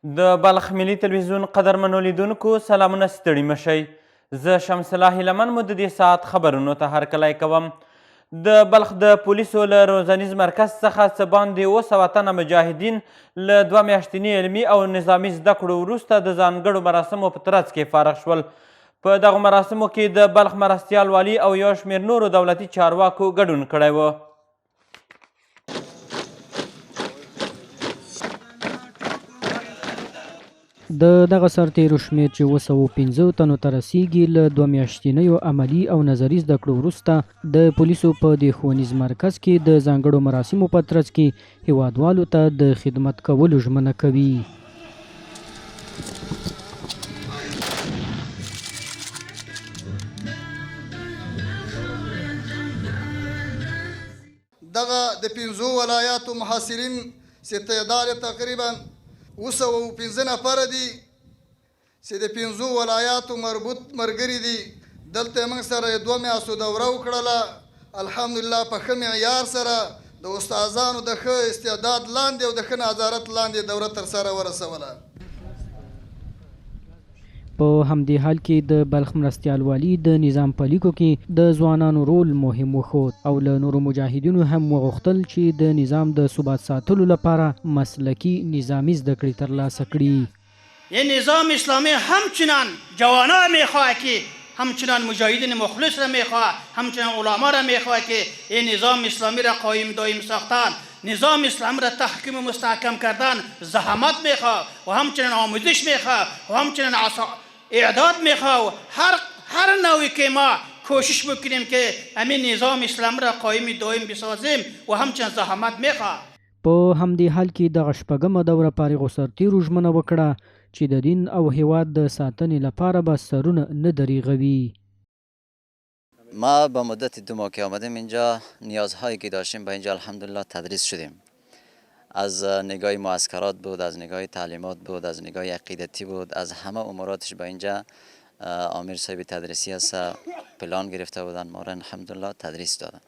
د بلخ ملي تلویزیون قدرمنو لیدونکو سلامونه ستړي مشئ. زه شمس الله هیلمن مو د دې ساعت خبرونو ته هرکلی کوم. د بلخ د پولیسو له روزنیز مرکز څخه څه باندې 700 تنه مجاهدین له 2 میاشتني علمي او نظامي زده کړو وروسته د ځانګړو مراسمو په ترڅ کې فارغ شول. په دغو مراسمو کې د بلخ مرستیال والي او یو شمېر نورو دولتي چارواکو ګډون کړی و. د دغه سرتیرو شمېر چې 715 تنو ته رسیږي له 2 میاشتنیو عملي او نظري زده کړو وروسته د پولیسو په دې ښوونیز مرکز کې د ځانګړو مراسمو په ترڅ کې هیوادوالو ته د خدمت کولو ژمنه کوي. دغه د 5 ولایاتو محاصرین چې تعداد تقریبا 715 نفره دي چې د 5 ولایاتو مربوط ملګري دي. دلته موږ سره 2 میاشتو دوره وکړله. الحمدلله په ښه معیار سره د استادانو د ښه استعداد لاندې او د ښه نظارت لاندې دوره ترسره ورسوله. په همدې حال کې د بلخ مرستیال والي د نظام په لیکو کې د ځوانانو رول مهم وښود او له نورو مجاهدینو هم وغوښتل چې د نظام د ثبات ساتلو لپاره مسلکي نظامي زده کړې ترلاسه کړي. این نظام اسلامی همچنان جوانان میخواه که همچنان مجاهدین مخلص را میخواه، همچنان علما را میخواه که این نظام اسلامی را قایم دائم ساختن، نظام اسلامی را تحکیم و مستحکم کردن زحمت میخواه و همچنان آموزش میخواه و همچنان اعداد میخواه. هر نوعی که ما کوشش بکنیم که همین نظام اسلامی را قایم دائم بسازیم و همچنان زحمت میخواه. په همدې حال کې دغه شپږمه دوره فارغو سرتیرو ژمنه وکړه چې د دین او هیواد د ساتنې لپاره به سرونه نه دریغوي. ما با مدت 2 ماه که آمدیم اینجا نیازهایی که داشتیم با اینجا الحمدلله تدریس شدیم. از نگاه معسکرات بود، از نگاه تعلیمات بود، از نگاه عقیدتی بود، از همه اموراتش با اینجا آمیر صاحب تدریسی هست پلان گرفته بودن، ما را الحمدلله تدریس دادن.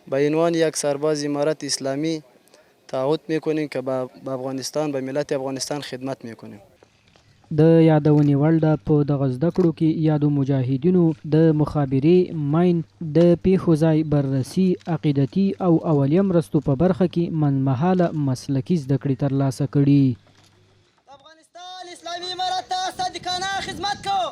با عنوان یک سرباز امارت اسلامی تعهد میکنیم که به افغانستان به ملت افغانستان خدمت میکنیم. د یادونې وړ ده په دغه زده کړو کې یادو مجاهدینو د مخابرې، ماین، د پیښو ځای بررسي، عقیدتي او اولیه مرستو په برخه کې منځمهاله مسلکي زده کړې ترلاسه کړي. افغانستان اسلامي امارت ته صادقانه خدمت کوو.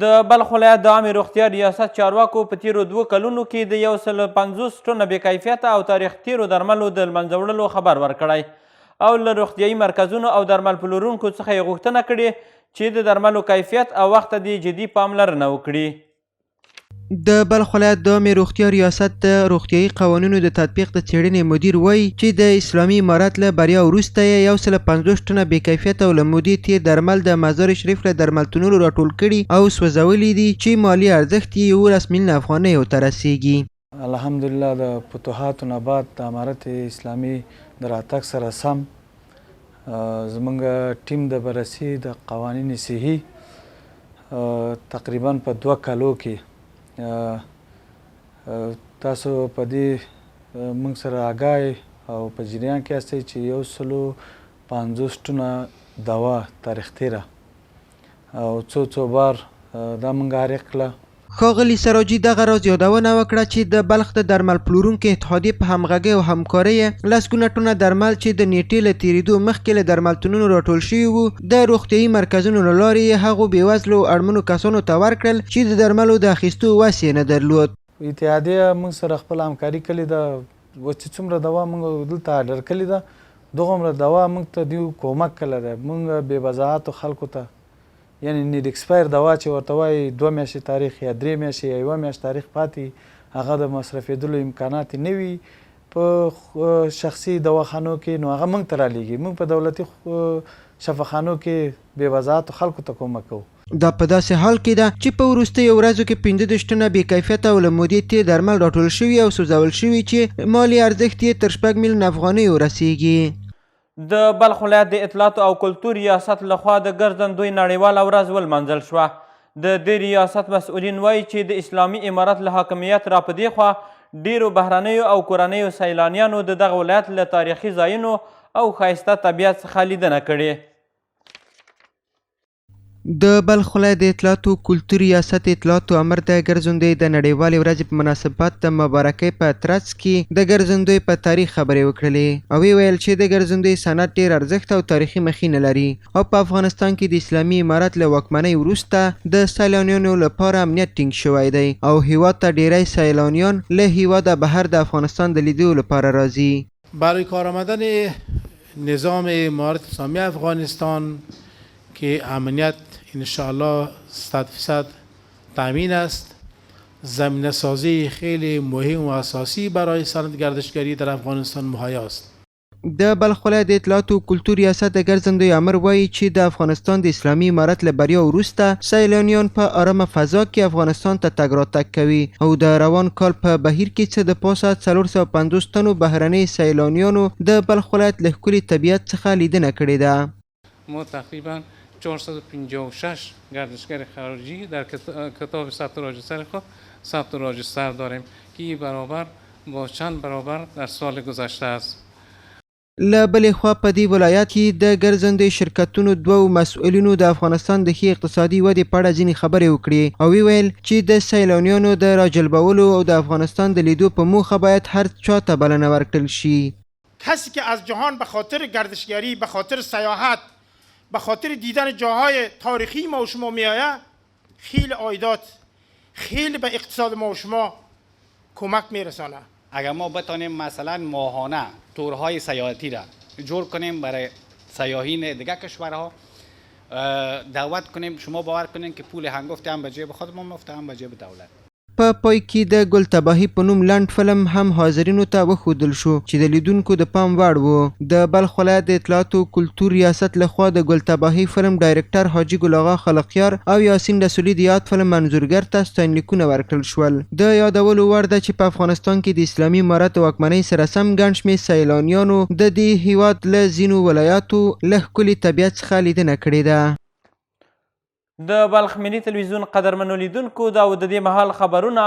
د بلخ ولایت د عامې روغتیا ریاست چارواکو په تیرو 2 کلونو کې د 150 ټنه بې کیفیته او تاریخ تیرو درملو د له منځه وړلو خبر ورکړی او له روغتیایي مرکزونو او درمل پلورونکو څخه یې غوښتنه کړې چې د درملو کیفیت او وخت ته د جدي پاملرنه وکړي. د بلخ ولایت د عامې روغتیا ریاست د روغتیایي قوانینو د تطبیق د څېړنې مدیر وایي چې د اسلامي امارت له بریا وروسته یې 150 ټنه بې کیفیته او له مودې تیر درمل د مزار شریف له درملتونونو راټول کړي او سوځولي دي چې مالي ارزښت یې 11 میلیونه افغانیو ته رسیږي. الحمدلله د فتوحاتو نه بعد د امارت اسلامي د راتګ سره سم زمونږ ټیم د بررسي د قوانین صحي تقریبا په 2 کالو کې تاسو په دې موږ سره آګاه او په جریان کې یاستئ چې 150 ټنه دوا تاریخ تیره او څو بار دا موږ حریق کړه. ښاغلي سراجي دغه راز یادونه وکړه چې د بلخ د درمل پلورونکو اتحادیې په همغږۍ او همکارۍ 10 ټنه درمل چې د نیټې له تېرېدو مخکې له درملتونونو راټول شوي وو د روغتیایي مرکزونو له لارې یې هغو بېوزلو اړمنو کسانو ته ورکړل چې د درملو د اخیستو وس یې نه درلود. اتحادیه موږ سره خپله همکاري کړې ده. اوس چې څومره دوا موږ دلته آرډر کړې ده دغومره دوا موږ ته دوی کومک کړی دی. موږ بې وضاحتو خلکو ته یعنی نیډ ایکسپایر دوا چې ورته وایي 2 میاشتې تاریخ یا 3 میاشتې یا 1 میاشت تاریخ پاتې هغه د مصرفېدلو امکانات نه وي په شخصي دواخانو کې نو هغه موږ ته رالیږي. موږ په دولتي شفاخانو کې بې وضاحتو خلکو ته کومک کوو. دا په داسې حال کې ده چې په وروستیو ورځو کې 15 ټنه بې کیفیته او له مودې تېر درمل راټول شوي او سوځول شوي چې مالي ارزښت یې تر 6 میلیونه افغانیو رسیږي. د بلخ ولایت د اطلاعاتو او کلتور ریاست لخوا د ګرځندوی نړیواله ورځ ولمانځل شوه. د دې ریاست مسؤلین وایي چې د اسلامي امارت له حاکمیت را په دې خوا ډیرو بهرنیو او کورنیو سیلانیانو د دغه ولایت له تاریخي ځایونو او ښایسته طبیعت څخه لیدنه کړې. د بلخ ولایت د اطلاعاتو کلتور ریاست اطلاعاتو امر د ګرځندوی د نړیوالې ورځې په مناسبت د مبارکۍ په ترڅ کې د ګرځندوی په تاریخ خبرې وکړلې او ویل چې د ګرځندوی صنعت ډېر ارزښت او تاریخي مخینه لري او په افغانستان کې د اسلامي امارت له واکمنۍ وروسته د سیلانیانو لپاره امنیت ټینګ شوی دی او هیواد ته ډیری سیلانیان له هیواده بهر د افغانستان د لیدو لپاره راځي. برای کار آمدن نظام امارت اسلامی افغانستان که امنیت انشاءالله 100% تامین است، زمینه سازی خیلی مهم و اساسی برای صنعت گردشگری در افغانستان مهیا است. د بلخ ولایت د اطلاعاتو کلتور ریاست د ګرځندوی امر وایي چې د افغانستان د اسلامي امارت له بریا وروسته سیلانیان په آرامه فضا کې افغانستان ته تګ راتګ کوي او د روان کال په بهیر کې څه د پاسه 450 تنو بهرنۍ سیلانیانو د بلخ ولایت له ښکلي طبیعت څخه لیدنه کړې ده. ما تقریبا 456 گردشگر خارجی در کتاب ثبت راجستر خود ثبت راجستر داریم که این برابر با چند برابر در سال گذشته است. له بلې خوا په دې ولایت کې د ګرځندوی شرکتونو دوو مسؤلینو د افغانستان د ښې اقتصادي ودې په اړه ځینې خبرې وکړې او ویل چې د سیلانیانو د راجلبولو او د افغانستان د لیدو په موخه باید هر چا ته بلنه ورکړل شي. کسی که از جهان به خاطر گردشگری، به خاطر سیاحت، به خاطر دیدن جاهای تاریخی ما و شما میآید، خیلی عایدات، خیلی به اقتصاد ما و شما کمک میرسانه. اگر ما بتانیم مثلا ماهانه تورهای سیاحتی را جور کنیم برای سیاحین دیگه کشورها، دعوت کنیم، شما باور کنیم که پول هنگفت هم به جیب خود ما میفته هم به جیب دولت. په پای کې د ګل تباهي په نوم لنډ فلم هم حاضرینو ته وښودل شو چې د لیدونکو د پام وړ و. د بلخ ولایت د اطلاعاتو کلتور ریاست لخوا د ګل تباهي فلم ډایرکټر حاجي ګل آغا خلقیار او یاسین رسولي د یاد فلم منظورګر ته ستاینلیکونه ورکړل شول. د یادولو وړ ده چې په افغانستان کې د اسلامي امارت واکمنۍ سره سم ګڼ شمېر سیلانیانو د دې هیواد له ځینو ولایاتو له ښکلي طبیعت څخه لیدنه کړې ده. د بلخ ملي تلویزیون قدرمنو لیدونکو دا و د دې مهال خبرونه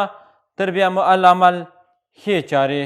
تر بیا مو العمل ښې چارې.